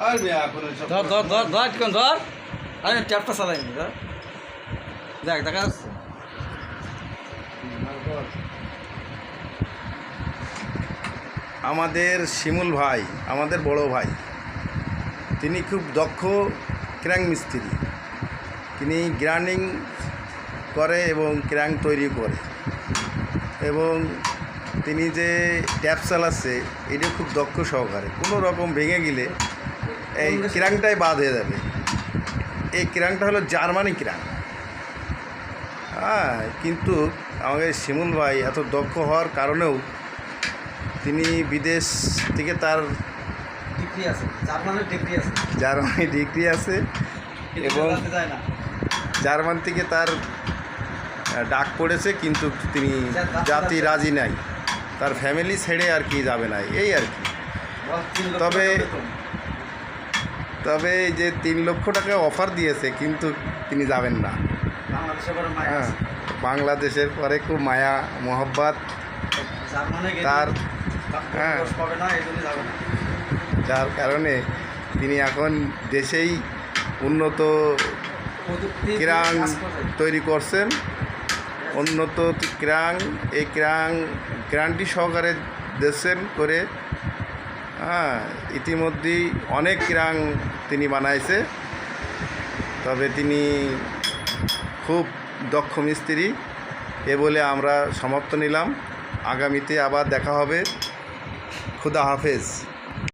আর মিয়া এখন সব ধর ধর ধর ধর কোন ধর আমি ট্যাপটা চালাইনি ধর দেখ দেখা যাচ্ছে আমাদের শিমুল ভাই, আমাদের বড় ভাই, তিনি খুব দক্ষ ক্র্যাং মিস্ত্রি। তিনি গ্রাইন্ডিং করে এবং ক্র্যাং তৈরি করে, এবং তিনি যে ট্যাপ চালাচ্ছে এটা খুব দক্ষ সহকারে। কোনো রকম ভেঙে গেলে এই ক্র্যাংটাই বাদ হয়ে যাবে। এই ক্র্যাংটা হলো জার্মানি ক্র্যাং। হ্যাঁ, কিন্তু আমাদের শিমুল ভাই এত দক্ষ হওয়ার কারণেও তিনি বিদেশ থেকে তার ডিগ্রি আছে জার্মানি ডিগ্রি আছে এবং জার্মান থেকে তার ডাক পড়েছে, কিন্তু তিনি জাতি রাজি নাই, তার ফ্যামিলি ছেড়ে আর কি যাবে না, এই আর কি। তবে এই যে 3 লক্ষ টাকা অফার দিয়েছে, কিন্তু তিনি যাবেন না। হ্যাঁ, বাংলাদেশের পরে খুব মায়া মোহব্বত তার। হ্যাঁ, যার কারণে তিনি এখন দেশেই উন্নত ক্র্যাং তৈরি করছেন, উন্নত ক্র্যাং। এই ক্র্যাংটি সহকারে দেশেন করে। হ্যাঁ, ইতিমধ্যেই অনেক ক্র্যাং তিনি বানাইছে। তবে তিনি খুব দক্ষ মিস্ত্রি। এ বলে আমরা সমাপ্ত নিলাম। আগামীতে আবার দেখা হবে। খুদা হাফেজ।